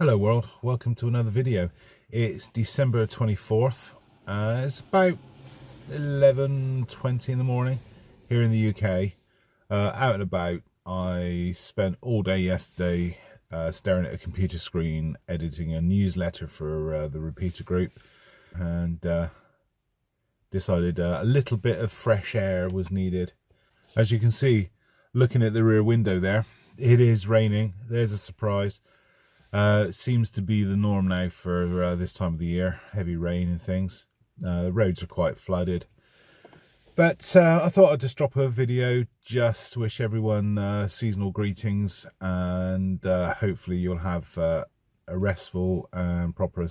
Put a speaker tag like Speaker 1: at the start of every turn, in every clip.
Speaker 1: Hello world, welcome to another video. It's December 24th. It's about 11:20 in the morning here in the UK. Out and about. I spent all day yesterday staring at a computer screen editing a newsletter for the repeater group, and decided a little bit of fresh air was needed. As you can see, looking at the rear window there, it is raining. There's a surprise. It seems to be the norm now for this time of the year, heavy rain and things. The roads are quite flooded. But I thought I'd just drop a video just to wish everyone seasonal greetings, and hopefully you'll have a restful and proper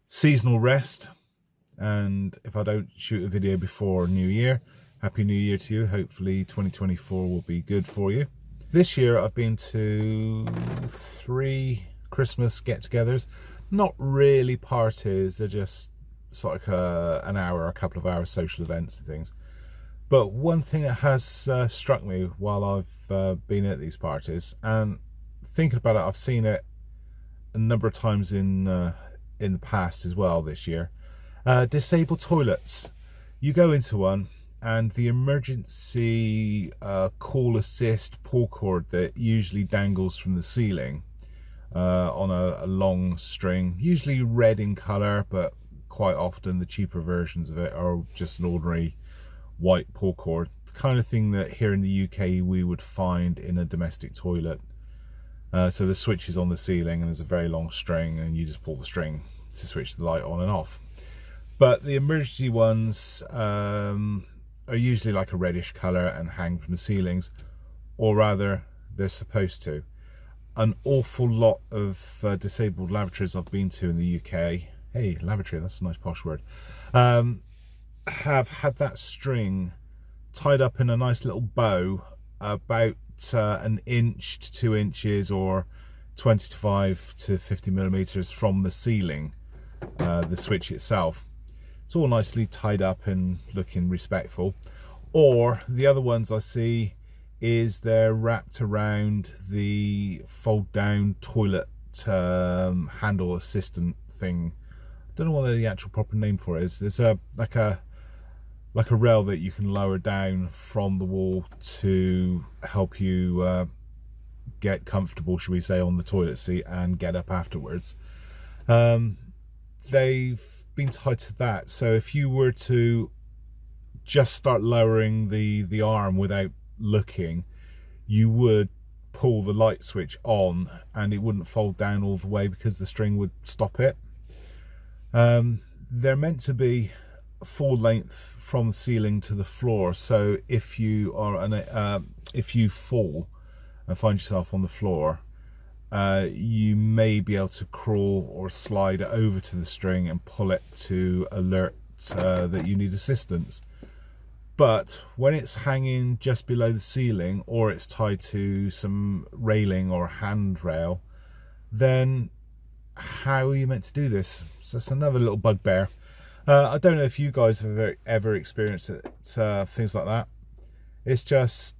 Speaker 1: seasonal rest. And if I don't shoot a video before New Year, Happy New Year to you. Hopefully 2024 will be good for you. This year I've been to 3 Christmas get-togethers. Not really parties, they're just sort of an hour, a couple of hours social events and things. But one thing that has struck me while I've been at these parties, and thinking about it, I've seen it a number of times in the past as well this year. Disabled toilets. You go into one, and the emergency call assist pull cord that usually dangles from the ceiling on a long string, usually red in colour, but quite often the cheaper versions of it are just an ordinary white pull cord, the kind of thing that here in the UK we would find in a domestic toilet. So the switch is on the ceiling and there's a very long string, and you just pull the string to switch the light on and off. But the emergency ones are usually like a reddish colour and hang from the ceilings, or rather they're supposed to. An awful lot of disabled lavatories I've been to in the UK, hey, lavatory, that's a nice posh word, have had that string tied up in a nice little bow about an inch to 2 inches or 25 to 50 millimeters from the ceiling, the switch itself. It's all nicely tied up and looking respectful. Or the other ones I see is they're wrapped around the fold down toilet handle assistant thing. I don't know what the actual proper name for it is. There's like a rail that you can lower down from the wall to help you get comfortable, should we say, on the toilet seat and get up afterwards. They've been tied to that, so if you were to just start lowering the arm without looking, you would pull the light switch on and it wouldn't fold down all the way because the string would stop it. They're meant to be full length from the ceiling to the floor, so if you are if you fall and find yourself on the floor, you may be able to crawl or slide over to the string and pull it to alert that you need assistance. But when it's hanging just below the ceiling, or it's tied to some railing or handrail, then how are you meant to do this? So that's another little bugbear. I don't know if you guys have ever experienced it, things like that. It's just,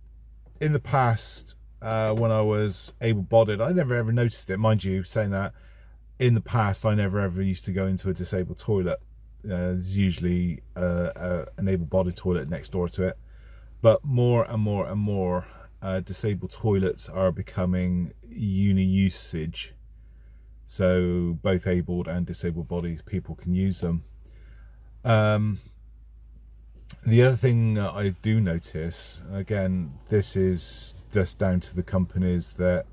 Speaker 1: in the past, when I was able-bodied, I never ever noticed it. Mind you, saying that, in the past I never ever used to go into a disabled toilet. There's usually an able-bodied toilet next door to it, but more and more and more disabled toilets are becoming uni-usage, so both abled and disabled-bodied people can use them. The other thing I do notice, again, this is just down to the companies that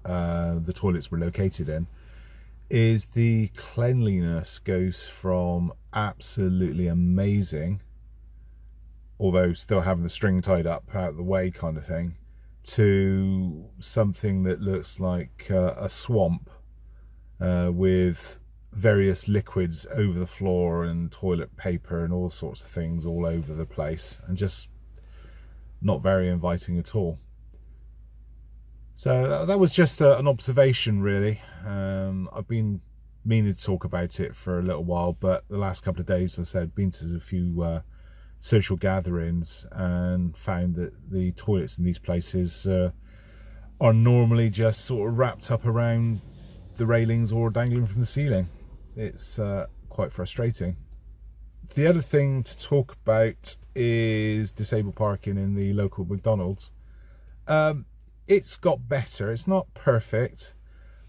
Speaker 1: the toilets were located in, is the cleanliness goes from absolutely amazing, although still having the string tied up out of the way kind of thing, to something that looks like a swamp with various liquids over the floor and toilet paper and all sorts of things all over the place, and just not very inviting at all. So that was just an observation, really. I've been meaning to talk about it for a little while, but the last couple of days, as I said, been to a few social gatherings and found that the toilets in these places are normally just sort of wrapped up around the railings or dangling from the ceiling. It's quite frustrating. The other thing to talk about is disabled parking in the local McDonald's. It's got better. It's not perfect,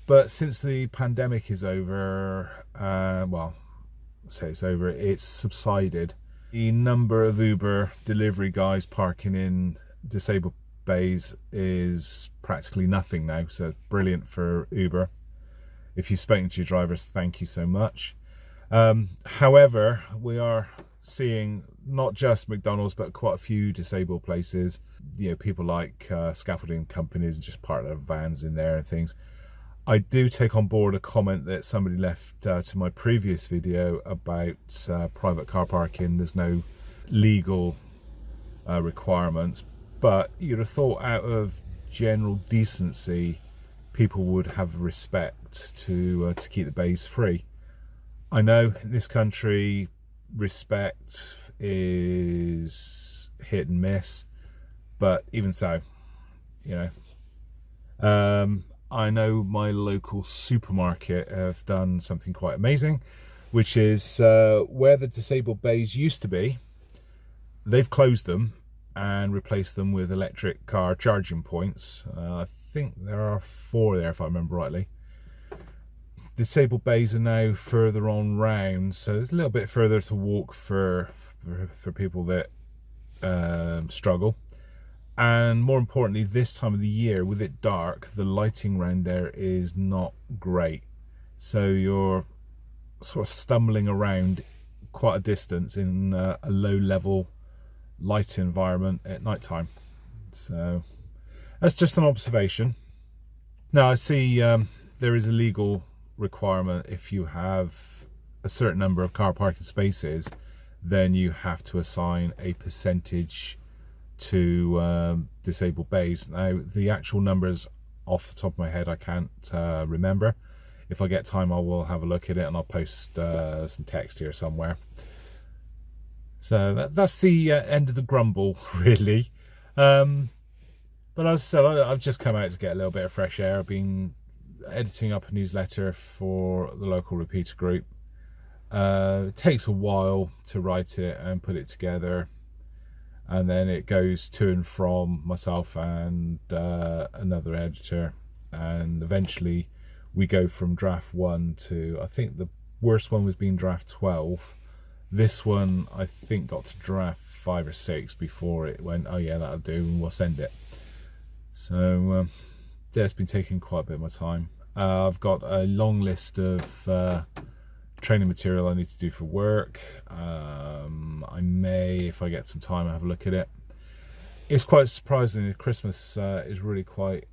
Speaker 1: but since the pandemic is over, well, say it's over, it's subsided. The number of Uber delivery guys parking in disabled bays is practically nothing now, so it's brilliant for Uber. If you've spoken to your drivers, thank you so much. However, we are seeing not just McDonald's but quite a few disabled places, you know, people like scaffolding companies just park their vans in there and things. I do take on board a comment that somebody left to my previous video about private car parking. There's no legal requirements, but you'd have thought out of general decency people would have respect to keep the bays free. I know in this country respect is hit and miss, but even so, you know, I know my local supermarket have done something quite amazing, which is where the disabled bays used to be, they've closed them and replaced them with electric car charging points. I think there are 4 there if I remember rightly. Disabled bays are now further on round, so it's a little bit further to walk for people that struggle. And more importantly, this time of the year, with it dark, the lighting around there is not great. So you're sort of stumbling around quite a distance in a low level light environment at night time. So that's just an observation. Now I see there is a legal requirement. If you have a certain number of car parking spaces, then you have to assign a percentage to disabled bays. Now the actual numbers off the top of my head I can't remember. If I get time I will have a look at it and I'll post some text here somewhere. So that's the end of the grumble really. But as I said, I've just come out to get a little bit of fresh air. I've been editing up a newsletter for the local repeater group. It takes a while to write it and put it together, and then it goes to and from myself and another editor, and eventually we go from draft 1 to, I think the worst one was being draft 12. This one I think got to draft 5 or 6 before it went, oh yeah, that'll do, and we'll send it. So yeah, it's been taking quite a bit of my time. I've got a long list of training material I need to do for work. I may, if I get some time, have a look at it. It's quite surprising. Christmas is really quite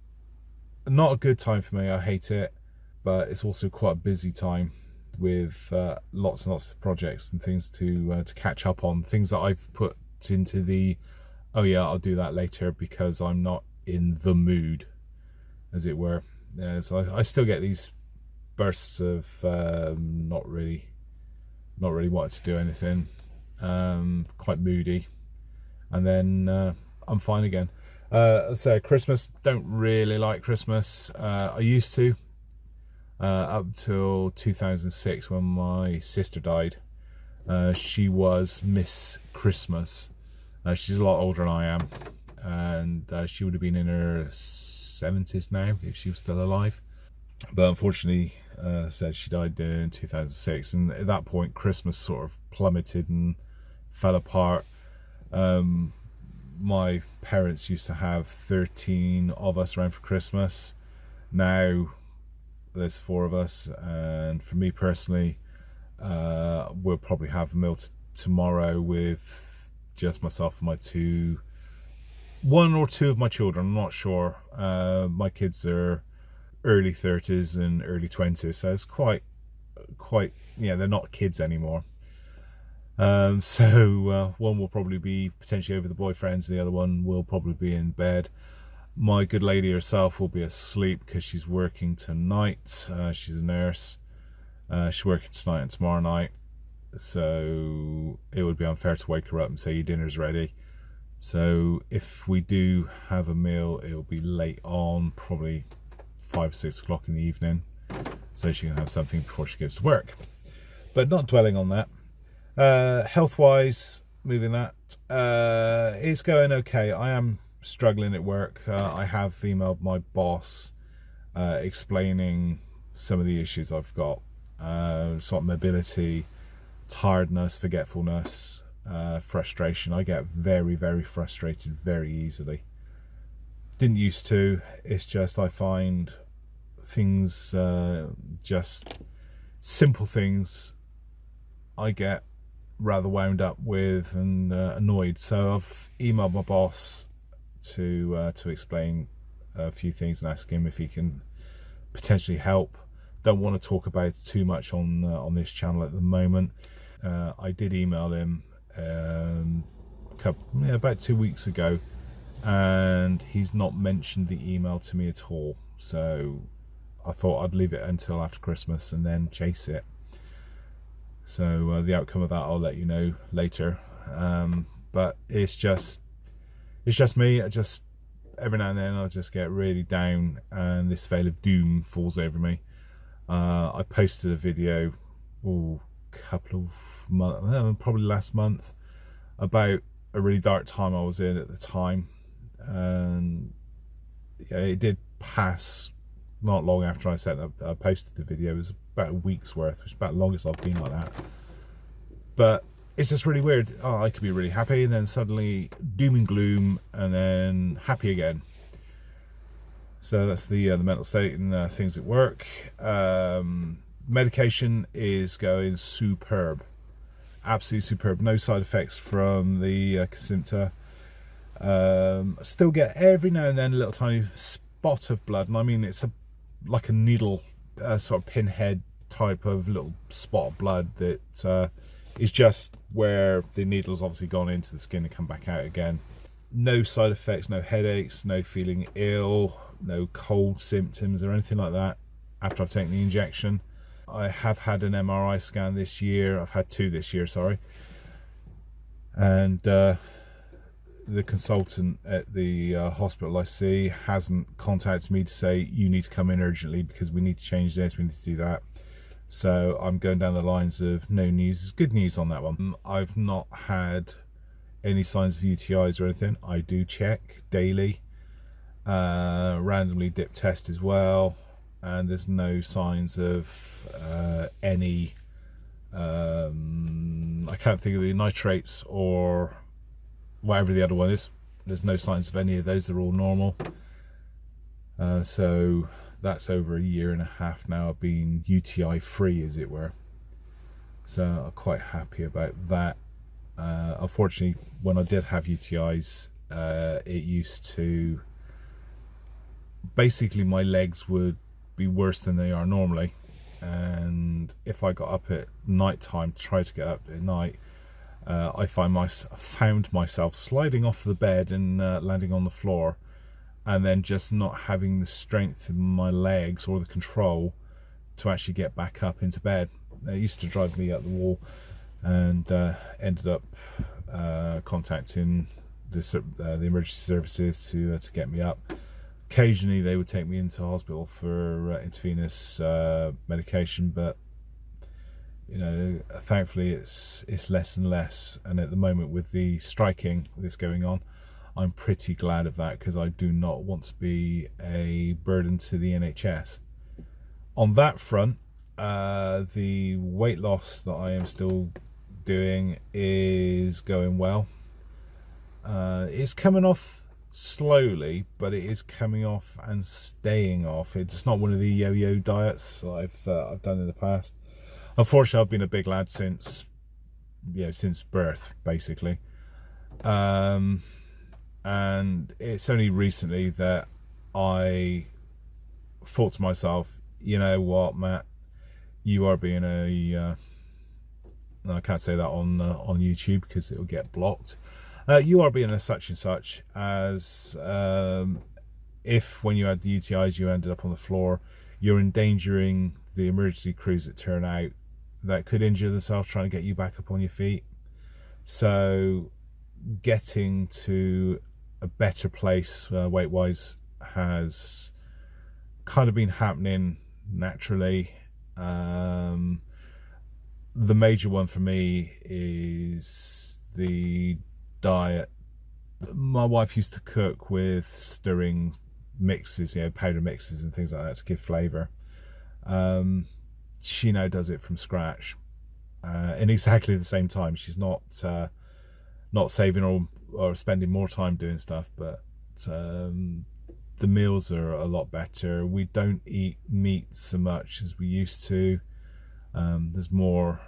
Speaker 1: not a good time for me. I hate it, but it's also quite a busy time with lots and lots of projects and things to catch up on. Things that I've put into the, oh yeah, I'll do that later because I'm not in the mood, as it were. So I still get these bursts of not really wanting to do anything, quite moody, and then I'm fine again. So Christmas, don't really like Christmas. I used to, up until 2006 when my sister died. She was Miss Christmas. She's a lot older than I am, and she would have been in her 70s now if she was still alive. But unfortunately, said she died in 2006, and at that point Christmas sort of plummeted and fell apart. My parents used to have 13 of us around for Christmas. Now there's 4 of us, and for me personally, we'll probably have a meal tomorrow with just myself and one or two of my children. I'm not sure. My kids are early 30s and early 20s, so it's quite, yeah, they're not kids anymore. So one will probably be potentially over the boyfriends, the other one will probably be in bed. My good lady herself will be asleep because she's working tonight. She's a nurse. She's working tonight and tomorrow night, so it would be unfair to wake her up and say your dinner's ready. So if we do have a meal, it'll be late on, probably 5 or 6 o'clock in the evening. so she can have something before she goes to work. But not dwelling on that. Health-wise, moving that, it's going okay. I am struggling at work. I have emailed my boss explaining some of the issues I've got, sort of mobility, tiredness, forgetfulness, frustration. I get very, very frustrated very easily. Didn't used to. It's just I find things, just simple things, I get rather wound up with and annoyed. So I've emailed my boss to explain a few things and ask him if he can potentially help. Don't want to talk about it too much on this channel at the moment. I did email him about 2 weeks ago, and he's not mentioned the email to me at all. So I thought I'd leave it until after Christmas and then chase it. So the outcome of that I'll let you know later. But it's just me. I just, every now and then I'll just get really down and this veil of doom falls over me. I posted a video a couple of months, probably last month, about a really dark time I was in at the time, and yeah, it did pass not long after I posted the video. It was about a week's worth, which is about the longest I've been like that. But it's just really weird. I could be really happy and then suddenly doom and gloom and then happy again. So that's the mental state and things at work. Medication is going superb, absolutely superb. No side effects from the Kesimpta. Still get every now and then a little tiny spot of blood, and I mean it's like a needle, sort of pinhead type of little spot of blood that is just where the needle's obviously gone into the skin and come back out again. No side effects, no headaches, no feeling ill, no cold symptoms or anything like that after I've taken the injection. I have had an MRI scan this year. I've had 2 this year, sorry. And the consultant at the hospital I see hasn't contacted me to say you need to come in urgently because we need to change this, we need to do that. So I'm going down the lines of no news is good news on that one. I've not had any signs of UTIs or anything. I do check daily, randomly dip test as well, and there's no signs of any I can't think of the nitrates or whatever the other one is. There's no signs of any of those. They're all normal. So that's over 1.5 years now of being UTI free, as it were. So I'm quite happy about that. Unfortunately, when I did have UTIs, it used to, basically my legs would be worse than they are normally, and if I got up at night time to try to get up at night, I found myself sliding off the bed and landing on the floor, and then just not having the strength in my legs or the control to actually get back up into bed. It used to drive me up the wall, and ended up contacting the emergency services to get me up. Occasionally they would take me into hospital for intravenous medication, but you know, thankfully it's less and less. And at the moment, with the striking that's going on, I'm pretty glad of that, because I do not want to be a burden to the NHS. On that front, the weight loss that I am still doing is going well. It's coming off slowly, but it is coming off and staying off. It's not one of the yo-yo diets that I've done in the past. Unfortunately, I've been a big lad since birth, basically. And it's only recently that I thought to myself, you know what, Matt, you are being a I can't say that on YouTube because it'll get blocked. You are being a such and such, as if when you had the UTIs you ended up on the floor, you're endangering the emergency crews that turn out that could injure themselves trying to get you back up on your feet. So getting to a better place weight wise has kind of been happening naturally, The major one for me is the diet. My wife used to cook with stirring mixes, powder mixes and things like that to give flavour. She now does it from scratch, in exactly the same time. She's not saving or spending more time doing stuff, but the meals are a lot better. We don't eat meat so much as we used to. There's more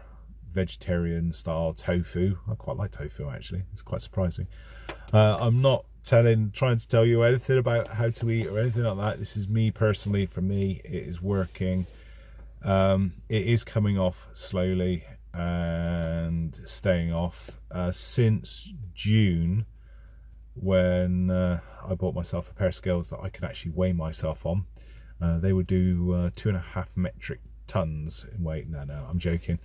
Speaker 1: vegetarian style tofu. I quite like tofu, actually. It's quite surprising. I'm not trying to tell you anything about how to eat or anything like that. This is me personally. For me, it is working. It is coming off slowly and staying off since June, when I bought myself a pair of scales that I can actually weigh myself on. They would do 2.5 metric tons in weight. No, I'm joking.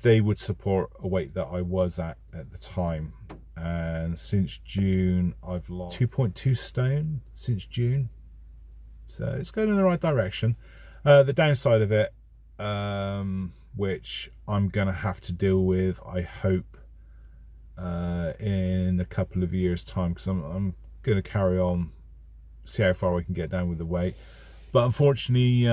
Speaker 1: They would support a weight that I was at the time, and since June I've lost 2.2 stone since June, so it's going in the right direction. The downside of it, which I'm gonna have to deal with, I hope, in a couple of years time, because I'm gonna carry on, see how far we can get down with the weight. But unfortunately,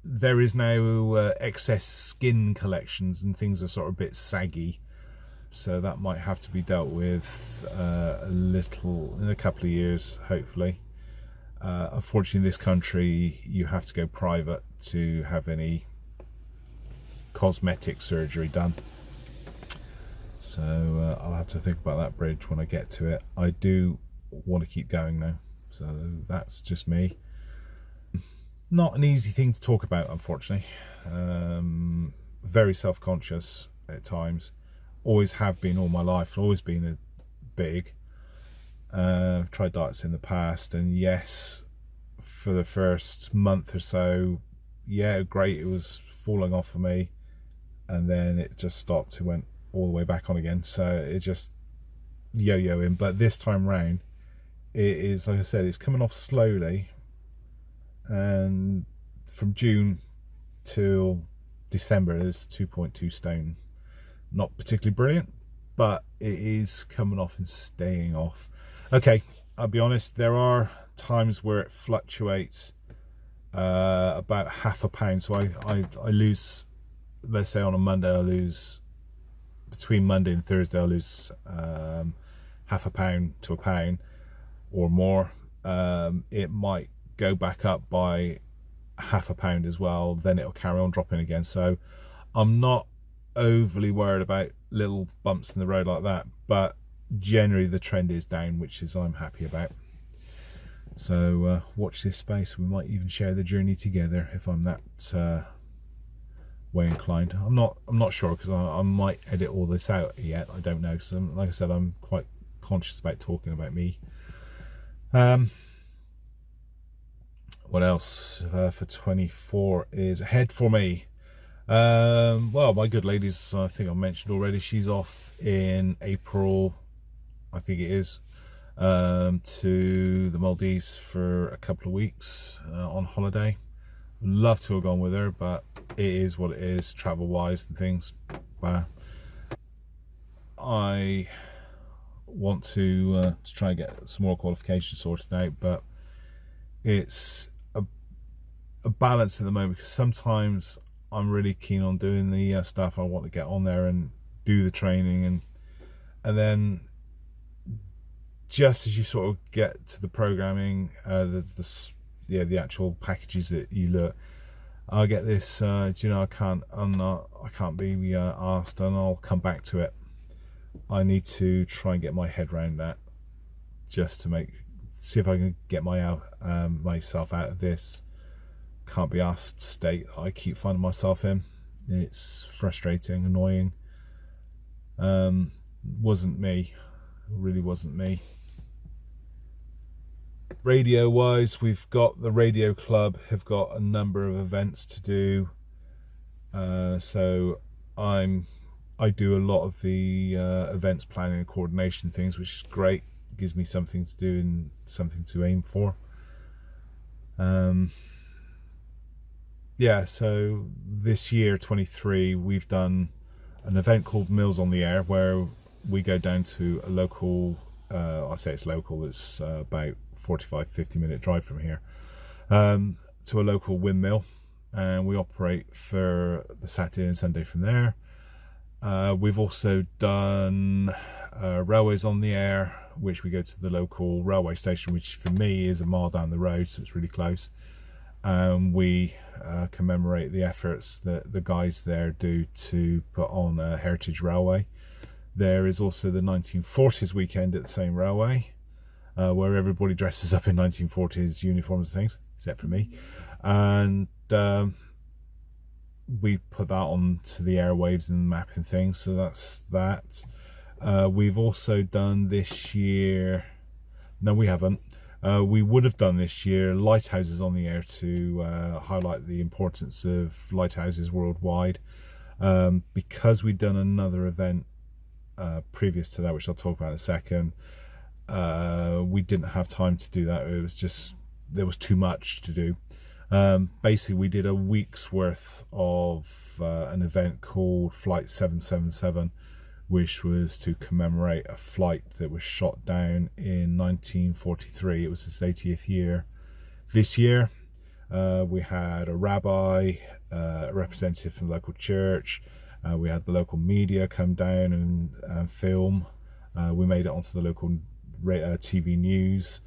Speaker 1: there is now excess skin collections and things are sort of a bit saggy, so that might have to be dealt with a little in a couple of years, hopefully. Unfortunately, in this country you have to go private to have any cosmetic surgery done, so I'll have to think about that bridge when I get to it. I do want to keep going though, so that's just me. Not an easy thing to talk about, unfortunately. Very self-conscious at times. Always have been all my life. Always been a big. I've tried diets in the past, and yes, for the first month or so, yeah, great. It was falling off for me, and then it just stopped. It went all the way back on again. So it just yo-yoing. But this time round, it is, like I said, it's coming off slowly. And from June till December there's 2.2 stone. Not particularly brilliant, but it is coming off and staying off. Okay, I'll be honest, there are times where it fluctuates about ½ pound. So I lose, let's say on a Monday, I lose, between Monday and Thursday, I lose ½ pound to a pound or more. It might go back up by ½ pound as well, then it'll carry on dropping again. So I'm not overly worried about little bumps in the road like that, but generally the trend is down, which is I'm happy about. So watch this space. We might even share the journey together if I'm that way inclined. I'm not sure, because I might edit all this out yet. I don't know. So like I said, I'm quite conscious about talking about me. What else for 24 is ahead for me? Well, my good lady's, I think I mentioned already, she's off in April, I think it is, to the Maldives for a couple of weeks on holiday. Love to have gone with her, but it is what it is, travel wise and things. I want to try and get some more qualifications sorted out, but it's a balance at the moment, because sometimes I'm really keen on doing the stuff. I want to get on there and do the training, and then just as you sort of get to the programming, the actual packages that you look, I get this do you know, I can't be asked, and I'll come back to it. I need to try and get my head around that, just to see if I can get myself out of this can't be asked state I keep finding myself in. It's frustrating, annoying. Wasn't me, really wasn't me. Radio wise, we've got the radio club have got a number of events to do, so I do a lot of the events planning and coordination things, which is great. It gives me something to do and something to aim for. yeah, so this year 23 we've done an event called Meals on the Air, where we go down to a local, I say it's local, it's about 45-50 minute drive from here, to a local windmill, and we operate for the Saturday and Sunday from there. We've also done Railways on the Air, which we go to the local railway station, which for me is a mile down the road, so it's really close. We commemorate the efforts that the guys there do to put on a heritage railway. There is also the 1940s weekend at the same railway, where everybody dresses up in 1940s uniforms and things, except for me. And we put that on to the airwaves and mapping things, so that's that. We've also done this year, no we haven't, we would have done this year lighthouses on the air to highlight the importance of lighthouses worldwide. Because we'd done another event previous to that, which I'll talk about in a second, we didn't have time to do that. It was just, there was too much to do. Basically we did a week's worth of an event called Flight 777, which was to commemorate a flight that was shot down in 1943. It was its 80th year. This year we had a rabbi, a representative from the local church, we had the local media come down and film. We made it onto the local TV news,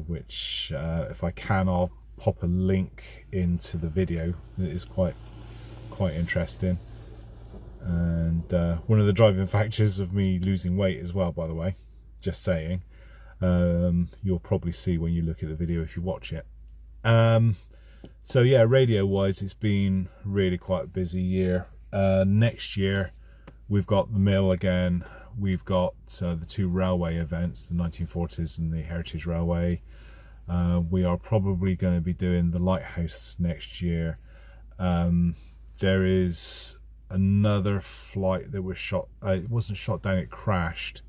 Speaker 1: which if I can, I'll pop a link into the video. It is quite interesting, and one of the driving factors of me losing weight as well, by the way, just saying. You'll probably see when you look at the video if you watch it. So yeah, radio wise it's been really quite a busy year. Next year we've got the mill again, we've got the two railway events, the 1940s and the Heritage Railway. We are probably going to be doing the lighthouse next year. There is another flight that was shot, it wasn't shot down, it crashed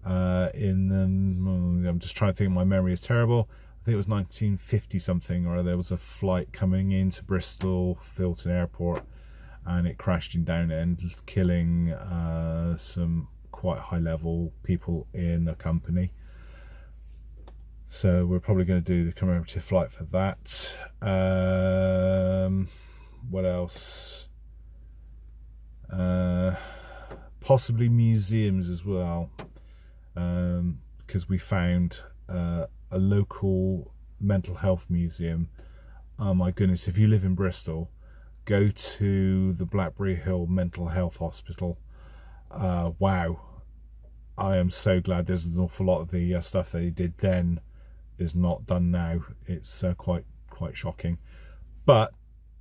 Speaker 1: I'm just trying to think, my memory is terrible. I think it was 1950 something, or there was a flight coming into Bristol Filton Airport and it crashed in Downend, killing some quite high level people in a company. So we're probably going to do the commemorative flight for that. What else? Possibly museums as well, because we found a local mental health museum. Oh my goodness, if you live in Bristol, go to the Blackberry Hill Mental Health Hospital. Wow, I am so glad there's an awful lot of the stuff they did then is not done now. It's quite shocking, but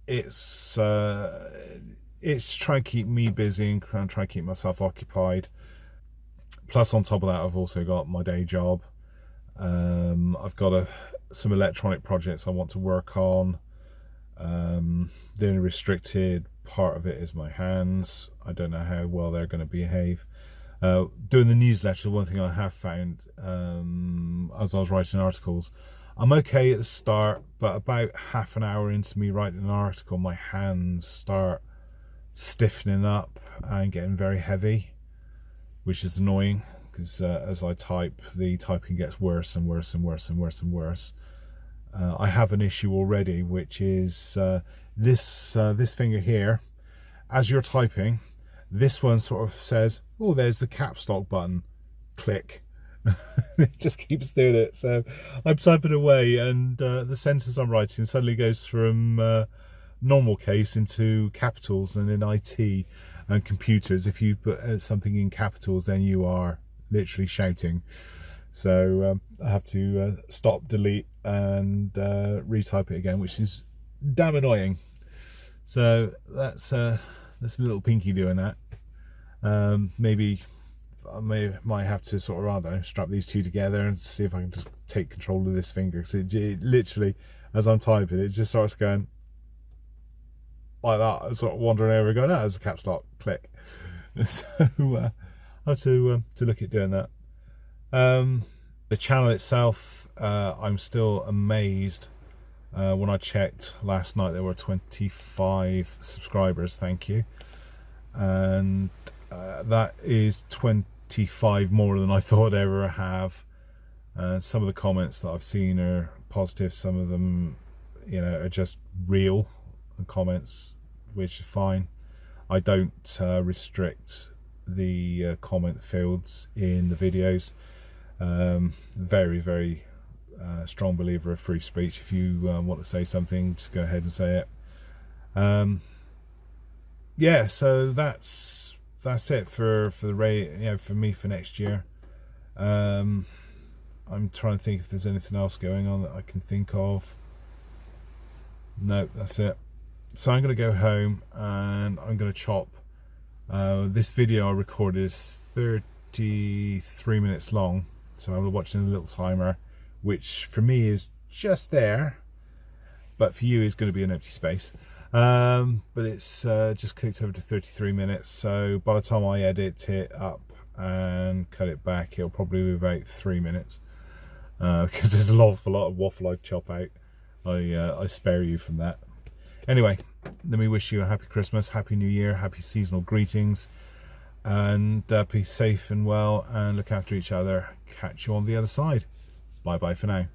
Speaker 1: it's trying to keep me busy and trying to keep myself occupied. Plus on top of that, I've also got my day job. I've got some electronic projects I want to work on. The only restricted part of it is my hands. I don't know how well they're going to behave. Doing the newsletter, one thing I have found, as I was writing articles, I'm okay at the start, but about half an hour into me writing an article, my hands start stiffening up and getting very heavy, which is annoying, because as I type, the typing gets worse and worse and worse and worse and worse. I have an issue already, which is this finger here. As you're typing, this one sort of says, oh, there's the caps lock button, click. It just keeps doing it. So I'm typing away, and the sentence I'm writing suddenly goes from normal case into capitals. And in IT and computers, if you put something in capitals, then you are literally shouting. So I have to stop, delete, and retype it again, which is damn annoying. So that's a little pinky doing that. Maybe I might have to sort of, I don't know, strap these two together and see if I can just take control of this finger, because it literally, as I'm typing, it just starts going like that, sort of wandering over, going, oh, there's a caps lock, click. So I have to look at doing that. The channel itself, I'm still amazed When I checked last night, there were 25 subscribers. Thank you. And that is 25 more than I thought I'd ever have. Some of the comments that I've seen are positive. Some of them, you know, are just real comments, which is fine. I don't restrict the comment fields in the videos. Very, very strong believer of free speech. If you want to say something, just go ahead and say it. Yeah, so that's it for the for me for next year. I'm trying to think if there's anything else going on that I can think of. No, that's it. So I'm going to go home and I'm going to chop. This video I recorded is 33 minutes long, so I'm watching a little timer, which for me is just there, but for you is going to be an empty space. But it's just clicked over to 33 minutes, so by the time I edit it up and cut it back, it'll probably be about 3 minutes, because there's a lot of waffle I chop out. I spare you from that. Anyway, let me wish you a happy Christmas, happy New Year, happy seasonal greetings, and be safe and well and look after each other. Catch you on the other side. Bye bye for now.